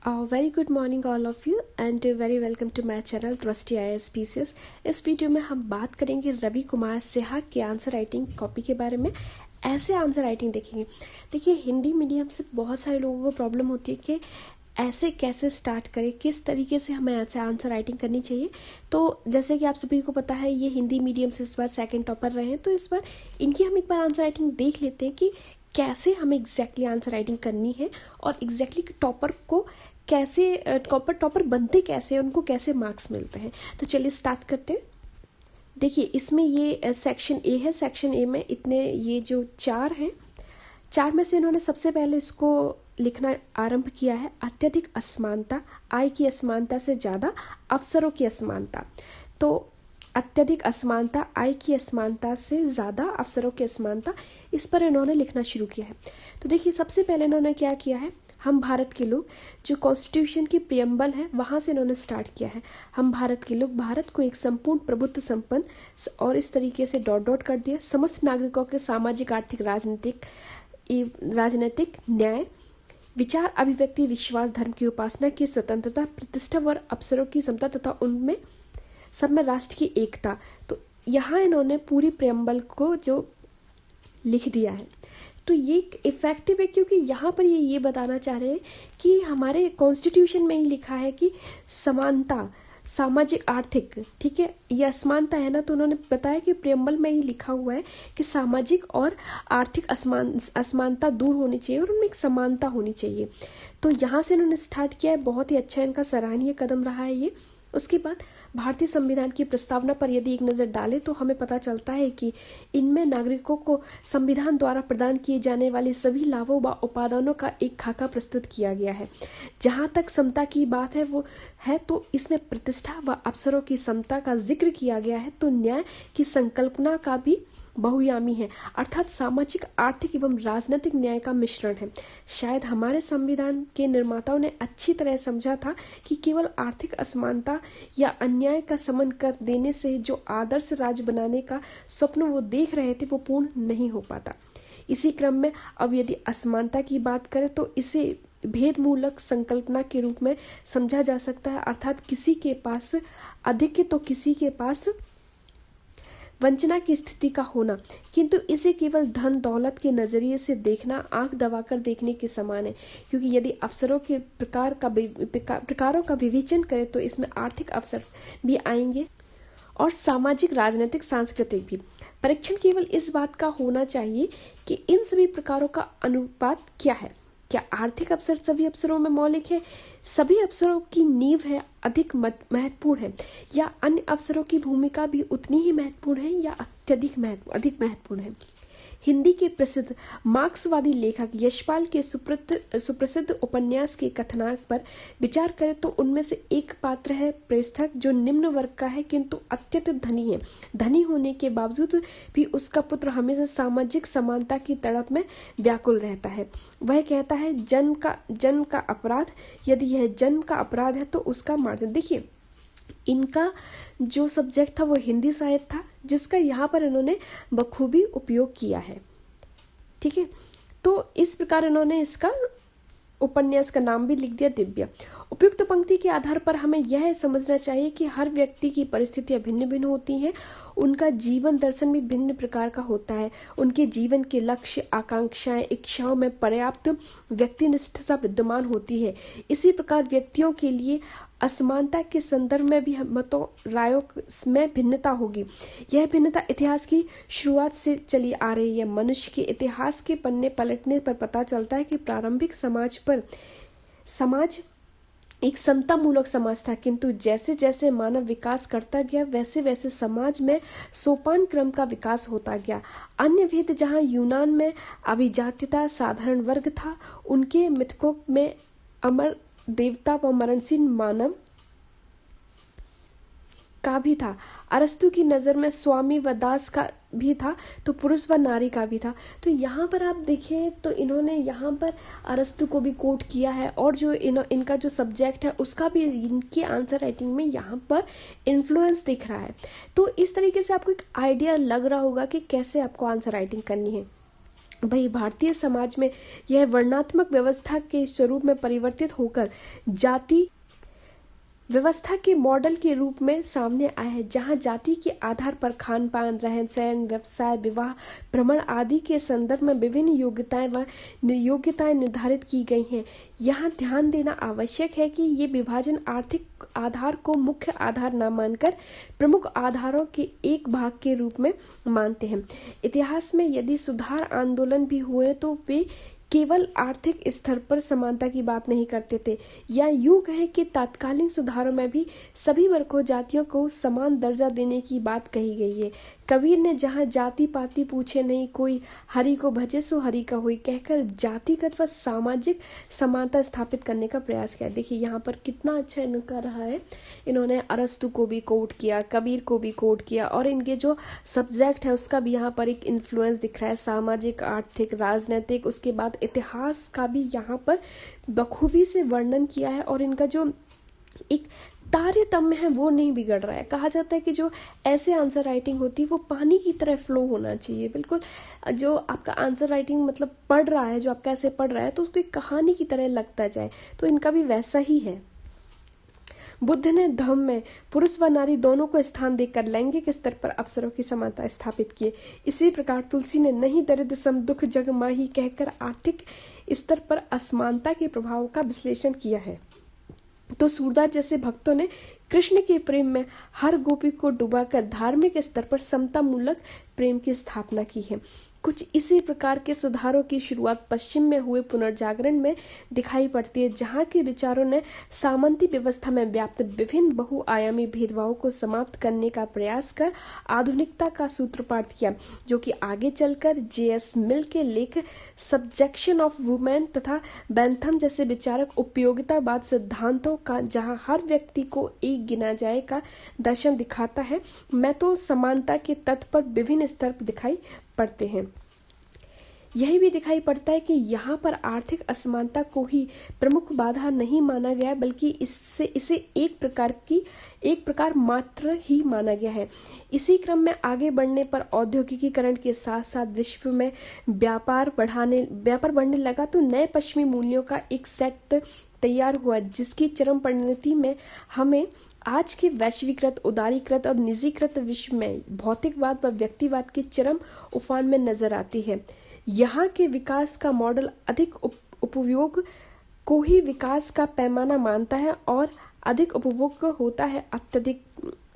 Very good morning all of you and very welcome to my channel Drishti IAS इस video में हम बात करेंगे रवि कुमार सिहा की आंसर राइटिंग कॉपी के बारे में। ऐसे आंसर राइटिंग देखेंगे। देखिए, हिंदी मीडियम से बहुत सारे लोगों को प्रॉब्लम होती है कि ऐसे कैसे स्टार्ट करें, किस तरीके से हमें ऐसे आंसर राइटिंग करनी चाहिए। तो जैसे कि आप सभी को पता है, ये हिंदी मीडियम से इस बार सेकंड टॉपर रहे हैं, तो इस बार इनकी हम एक बार आंसर राइटिंग देख लेते हैं कि कैसे हमें एग्जैक्टली आंसर राइटिंग करनी है और एग्जैक्टली टॉपर को कैसे टॉपर बनते कैसे, उनको कैसे मार्क्स मिलते हैं। तो चलिए स्टार्ट करते हैं। देखिए, इसमें ये सेक्शन ए है। सेक्शन ए में इतने ये जो चार हैं, चार में से इन्होंने सबसे पहले इसको लिखना आरंभ किया है। अत्यधिक असमानता, आय की असमानता से ज़्यादा अवसरों की असमानता। तो अत्यधिक असमानता, आय की असमानता से ज़्यादा अवसरों की असमानता, इस पर इन्होंने लिखना शुरू किया है। तो देखिए, सबसे पहले इन्होंने क्या किया है, हम भारत के लोग, जो कॉन्स्टिट्यूशन की प्रियम्बल है वहाँ से इन्होंने स्टार्ट किया है। हम भारत के लोग भारत को एक संपूर्ण प्रभुत्व संपन्न और इस तरीके से डॉट डॉट कर दिया, समस्त नागरिकों के सामाजिक, आर्थिक, राजनीतिक न्याय, विचार, अभिव्यक्ति, विश्वास, धर्म की उपासना की स्वतंत्रता, प्रतिष्ठा और अवसरों की समता तथा उनमें सब में राष्ट्र की एकता। तो यहाँ इन्होंने पूरी प्रियम्बल को जो लिख दिया है। तो ये इफेक्टिव है क्योंकि यहाँ पर ये बताना चाह रहे हैं कि हमारे कॉन्स्टिट्यूशन में ही लिखा है कि समानता, सामाजिक, आर्थिक, ठीक है, ये असमानता है ना। तो उन्होंने बताया कि प्रियम्बल में ही लिखा हुआ है कि सामाजिक और आर्थिक असमानता दूर होनी चाहिए और उनमें एक समानता होनी चाहिए। तो यहाँ से उन्होंने स्टार्ट किया है। बहुत ही अच्छा, इनका सराहनीय कदम रहा है ये। उसके बाद भारतीय संविधान की प्रस्तावना पर यदि एक नज़र डालें तो हमें पता चलता है कि इनमें नागरिकों को संविधान द्वारा प्रदान किए जाने वाले सभी लाभों व उपादानों का एक खाका प्रस्तुत किया गया है। जहां तक समता की बात है वो है, तो इसमें प्रतिष्ठा व अवसरों की समता का जिक्र किया गया है। तो न्याय की संकल्पना का भी बहुयामी है, अर्थात सामाजिक, आर्थिक एवं राजनीतिक न्याय का मिश्रण है। शायद हमारे संविधान के निर्माताओं ने अच्छी तरह समझा था कि केवल आर्थिक असमानता या अन्याय का समन कर देने से जो आदर्श राज्य बनाने का स्वप्न वो देख रहे थे वो पूर्ण नहीं हो पाता। इसी क्रम में अब यदि असमानता की बात करें तो इसे भेदमूलक संकल्पना के रूप में समझा जा सकता है, अर्थात किसी के पास अधिक तो किसी के पास वंचना की स्थिति का होना, किंतु इसे केवल धन दौलत के नजरिए से देखना आंख दबाकर देखने के समान है। क्योंकि यदि अवसरों के प्रकारों का विवेचन करें तो इसमें आर्थिक अवसर भी आएंगे और सामाजिक, राजनीतिक, सांस्कृतिक भी। परीक्षण केवल इस बात का होना चाहिए कि इन सभी प्रकारों का अनुपात क्या है। क्या आर्थिक अवसर सभी अवसरों में मौलिक है, सभी अवसरों की नींव है, अधिक महत्वपूर्ण है, या अन्य अवसरों की भूमिका भी उतनी ही महत्वपूर्ण है या अधिक महत्वपूर्ण है। हिंदी के प्रसिद्ध मार्क्सवादी लेखक यशपाल के सुप्रसिद्ध उपन्यास के कथनांक पर विचार करें तो उनमें से एक पात्र है प्रेषक, जो निम्न वर्ग का है किंतु अत्यंत धनी है। धनी होने के बावजूद भी उसका पुत्र हमेशा सामाजिक समानता की तड़प में व्याकुल रहता है। वह कहता है, जन्म का अपराध, यदि यह जन्म का अपराध है तो उसका मार्जन। देखिए, इनका जो सब्जेक्ट था वो हिंदी साहित्य था, जिसका यहाँ पर इन्होंने बखूबी उपयोग किया है। ठीक है, तो इस प्रकार इन्होंने इसका उपन्यास का नाम भी लिख दिया, दिव्य। उपयुक्त पंक्ति के आधार पर हमें यह समझना चाहिए कि हर व्यक्ति की परिस्थितियां भिन्न भिन्न होती हैं, उनका जीवन दर्शन भी भिन्न प्रकार का होता है, उनके जीवन के लक्ष्य, आकांक्षाएं, इच्छाओं में पर्याप्त व्यक्तिनिष्ठता विद्यमान होती है। इसी प्रकार व्यक्तियों के लिए असमानता के संदर्भ में भी मतों, रायों में भिन्नता होगी। यह भिन्नता इतिहास की शुरुआत से चली आ रही है। मनुष्य के इतिहास के पन्ने पलटने पर पता चलता है कि प्रारंभिक समाज एक समतामूलक समाज था, किंतु जैसे जैसे मानव विकास करता गया वैसे वैसे समाज में सोपान क्रम का विकास होता गया। अन्य भेद जहाँ यूनान में अभिजात्यता, साधारण वर्ग था, उनके मिथकों में अमर देवता व मरणशील मानव का भी था। अरस्तु की नजर में स्वामी व दास का भी था, तो पुरुष व नारी का भी था। तो यहाँ पर आप देखें तो इन्होंने यहाँ पर अरस्तु को भी कोट किया है और जो इनका जो सब्जेक्ट है उसका भी इनकी आंसर राइटिंग में यहाँ पर इन्फ्लुएंस दिख रहा है। तो इस तरीके से आपको एक आइडिया लग रहा होगा कि कैसे आपको आंसर राइटिंग करनी है। वही भारतीय समाज में यह वर्णात्मक व्यवस्था के स्वरूप में परिवर्तित होकर जाति व्यवस्था के मॉडल के रूप में सामने आया है, जहां जाति के आधार पर खान पान, रहन सहन, व्यवसाय, विवाह, भ्रमण आदि के संदर्भ में विभिन्न योग्यताएं निर्धारित की गई हैं। यहाँ ध्यान देना आवश्यक है कि ये विभाजन आर्थिक आधार को मुख्य आधार न मानकर प्रमुख आधारों के एक भाग के रूप में मानते हैं। इतिहास में यदि सुधार आंदोलन भी हुए तो वे केवल आर्थिक स्तर पर समानता की बात नहीं करते थे, या यूं कहें कि तात्कालिक सुधारों में भी सभी वर्गों जातियों को समान दर्जा देने की बात कही गई है। कबीर ने जहाँ जाति पाति पूछे नहीं कोई, हरि को भजे सो हरि का होई कहकर जातिगत व सामाजिक समानता स्थापित करने का प्रयास किया। देखिए यहाँ पर कितना अच्छा इनका रहा है, इन्होंने अरस्तु को भी कोट किया, कबीर को भी कोट किया, और इनके जो सब्जेक्ट है उसका भी यहाँ पर एक इन्फ्लुएंस दिख रहा है, सामाजिक, आर्थिक, राजनीतिक, उसके बाद इतिहास का भी यहाँ पर बखूबी से वर्णन किया है। और इनका जो एक तारतम्य है वो नहीं बिगड़ रहा है। कहा जाता है कि जो ऐसे आंसर राइटिंग होती है वो पानी की तरह फ्लो होना चाहिए। बिल्कुल जो आपका आंसर राइटिंग मतलब पढ़ रहा है, जो आपका ऐसे पढ़ रहा है तो उसको एक कहानी की तरह लगता जाए, तो इनका भी वैसा ही है। बुद्ध ने धम्म में पुरुष व नारी दोनों को स्थान देकर लैंगिक स्तर पर अवसरों की समानता स्थापित की। इसी प्रकार तुलसी ने नहीं दरिद्र सम दुख जग माही कहकर आर्थिक स्तर पर असमानता के प्रभाव का विश्लेषण किया है। तो सूरदास जैसे भक्तों ने कृष्ण के प्रेम में हर गोपी को डुबाकर धार्मिक स्तर पर समता मूलक प्रेम की स्थापना की है। कुछ इसी प्रकार के सुधारों की शुरुआत पश्चिम में हुए पुनर्जागरण में दिखाई पड़ती है, जहाँ के विचारों ने सामंती व्यवस्था में व्याप्त विभिन्न बहुआयामी भेदभावों को समाप्त करने का प्रयास कर आधुनिकता का सूत्रपात किया, जो कि आगे चलकर J.S. मिल के लेख सब्जेक्शन ऑफ वुमेन तथा बेंथम जैसे विचारक उपयोगितावाद सिद्धांतों का, जहाँ हर व्यक्ति को एक गिना जाए का दर्शन दिखाता है, मैं तो समानता के तत्व पर विभिन्न स्तर दिखाई पड़ते हैं। यही भी दिखाई पड़ता है कि यहाँ पर आर्थिक असमानता को ही प्रमुख बाधा नहीं माना गया, बल्कि इसे एक प्रकार मात्र ही माना गया है। इसी क्रम में आगे बढ़ने पर औद्योगिकीकरण के साथ साथ विश्व में व्यापार बढ़ने लगा, तो नए पश्चिमी मूल्यों का एक सेट तैयार हुआ, जिसकी चरम परिणति में हमें आज के वैश्वीकृत, उदारीकृत और निजीकृत विश्व में भौतिकवाद व व्यक्तिवाद के चरम उफान में नजर आती है। यहाँ के विकास का मॉडल अधिक उपयोग को ही विकास का पैमाना मानता है और अधिक उपभोग होता है अत्यधिक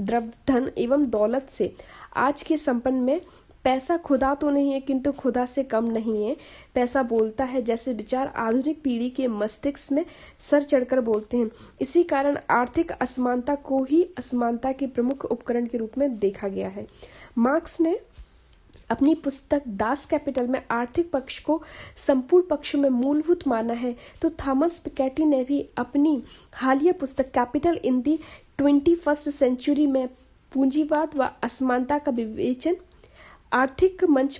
द्रव्य धन एवं दौलत से। आज के संपन्न में पैसा खुदा तो नहीं है, किंतु खुदा से कम नहीं है। पैसा बोलता है जैसे विचार आधुनिक पीढ़ी के मस्तिष्क में सर चढ़कर बोलते हैं। इसी कारण आर्थिक असमानता को ही असमानता के प्रमुख उपकरण के रूप में देखा गया है। मार्क्स ने अपनी पुस्तक दास कैपिटल में आर्थिक पक्ष को संपूर्ण पक्षों में मूलभूत माना है, तो थॉमस पिकेटी ने भी अपनी हालिया पुस्तक capital in the 21st century में पूंजीवाद व असमानता का विवेचन आर्थिक मंच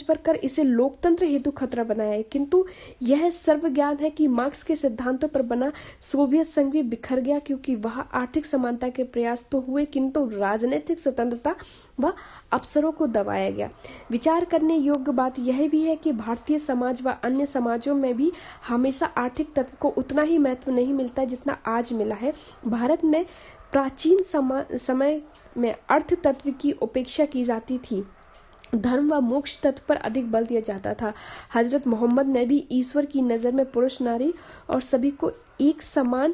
पर कर इसे लोकतंत्र हेतु खतरा बनाया है। किंतु यह सर्वज्ञान है कि मार्क्स के सिद्धांतों पर बना सोवियत संघ भी बिखर गया, क्योंकि वह आर्थिक समानता के प्रयास तो हुए किंतु राजनीतिक स्वतंत्रता व अवसरों को दबाया गया। विचार करने योग्य बात यह भी है कि भारतीय समाज व अन्य समाजों में भी हमेशा आर्थिक तत्व को उतना ही महत्व नहीं मिलता जितना आज मिला है। भारत में प्राचीन समय में अर्थ तत्व की उपेक्षा की जाती थी, धर्म व मोक्ष तत्व पर अधिक बल दिया जाता था। हजरत मोहम्मद ने भी ईश्वर की नजर में पुरुष, नारी और सभी को एक समान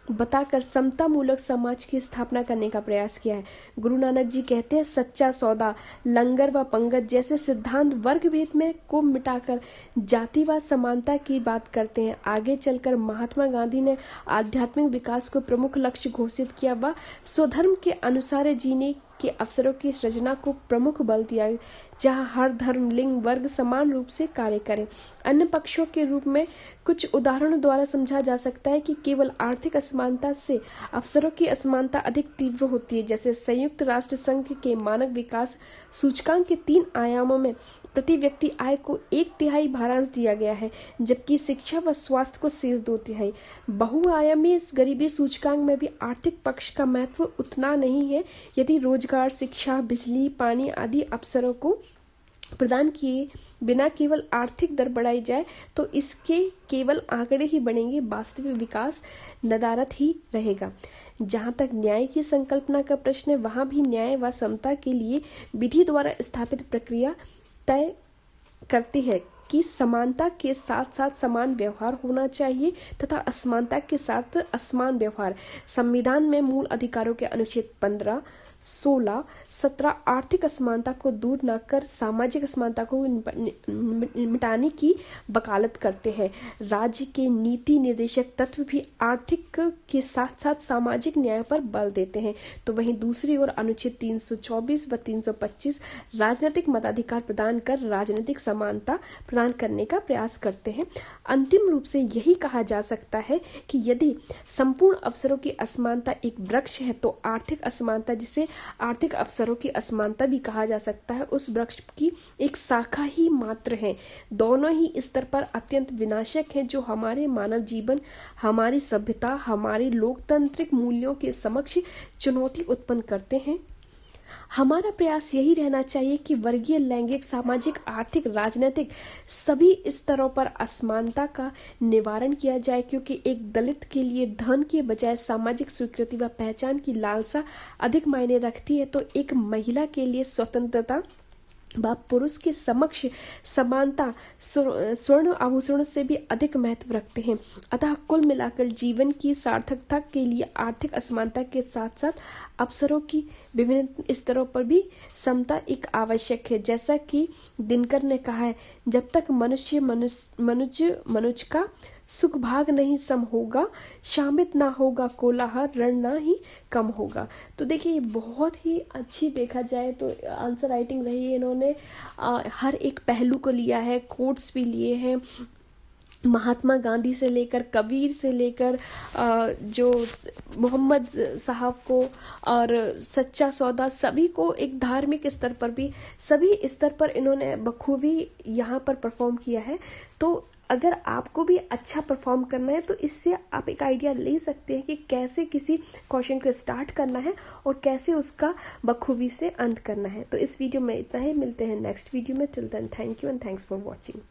बताकर समता मूलक समाज की स्थापना करने का प्रयास किया है। गुरु नानक जी कहते हैं, सच्चा सौदा, लंगर व पंगत जैसे सिद्धांत वर्ग भेद में को मिटाकर जातिवाद समानता की बात करते हैं। आगे चलकर महात्मा गांधी ने आध्यात्मिक विकास को प्रमुख लक्ष्य घोषित किया व स्वधर्म के अनुसार जीने के अवसरों की सृजना को प्रमुख बल दिया, जहां हर धर्म, लिंग, वर्ग समान रूप से कार्य करें। अन्य पक्षों के रूप में कुछ उदाहरणों द्वारा समझा जा सकता है कि केवल आर्थिक असमानता से अवसरों की असमानता अधिक तीव्र होती है। जैसे संयुक्त राष्ट्र संघ के मानव विकास सूचकांक के 3 आयामों में प्रति व्यक्ति आय को 1/3 भारांश दिया गया है, जबकि शिक्षा व स्वास्थ्य को शेष 2/3। बहुआयामी गरीबी सूचकांक में भी आर्थिक पक्ष का महत्व उतना नहीं है। यदि रोजगार, शिक्षा, बिजली, पानी आदि अवसरों को प्रदान किए बिना केवल आर्थिक दर बढ़ाई जाए तो इसके केवल आंकड़े ही बढ़ेंगे, वास्तविक विकास नदारद ही रहेगा। जहां तक न्याय की संकल्पना का प्रश्न है, वहां भी न्याय व समता के लिए विधि द्वारा स्थापित प्रक्रिया तय करती है कि समानता के साथ साथ समान व्यवहार होना चाहिए तथा असमानता के साथ असमान व्यवहार। संविधान में मूल अधिकारों के अनुच्छेद 15, 16, 17 आर्थिक असमानता को दूर न कर सामाजिक असमानता को मिटाने की वकालत करते हैं। राज्य के नीति निर्देशक तत्व भी आर्थिक के साथ साथ सामाजिक न्याय पर बल देते हैं। तो वहीं दूसरी ओर अनुच्छेद 324 व 325 राजनीतिक मताधिकार प्रदान कर राजनीतिक समानता प्रदान करने का प्रयास करते हैं। अंतिम रूप से यही कहा जा सकता है कि यदि संपूर्ण अवसरों की असमानता एक वृक्ष है तो आर्थिक असमानता, जिसे आर्थिक अवसरों की असमानता भी कहा जा सकता है, उस वृक्ष की एक शाखा ही मात्र है। दोनों ही स्तर पर अत्यंत विनाशक हैं, जो हमारे मानव जीवन, हमारी सभ्यता, हमारे लोकतांत्रिक मूल्यों के समक्ष चुनौती उत्पन्न करते हैं। हमारा प्रयास यही रहना चाहिए कि वर्गीय, लैंगिक, सामाजिक, आर्थिक, राजनीतिक सभी स्तरों पर असमानता का निवारण किया जाए, क्योंकि एक दलित के लिए धन के बजाय सामाजिक स्वीकृति व पहचान की लालसा अधिक मायने रखती है, तो एक महिला के लिए स्वतंत्रता व पुरुष के समक्ष समानता स्वर्ण आभूषणों से भी अधिक महत्व रखते हैं। अतः कुल मिलाकर जीवन की सार्थकता के लिए आर्थिक असमानता के साथ साथ अवसरों की विभिन्न स्तरों पर भी समता एक आवश्यक है। जैसा कि दिनकर ने कहा है, जब तक मनुष्य का सुख भाग नहीं सम होगा, शामित ना होगा कोलाहल, रण ना ही कम होगा। तो देखिए, ये बहुत ही अच्छी देखा जाए तो आंसर राइटिंग रही है। इन्होंने हर एक पहलू को लिया है, कोट्स भी लिए हैं, महात्मा गांधी से लेकर कबीर से लेकर जो मोहम्मद साहब को और सच्चा सौदा, सभी को एक धार्मिक स्तर पर भी सभी स्तर पर इन्होंने बखूबी यहाँ पर परफॉर्म किया है। तो अगर आपको भी अच्छा परफॉर्म करना है तो इससे आप एक आइडिया ले सकते हैं कि कैसे किसी क्वेश्चन को स्टार्ट करना है और कैसे उसका बखूबी से अंत करना है। तो इस वीडियो में इतना ही, मिलते हैं नेक्स्ट वीडियो में। Till then thank you and thanks for watching.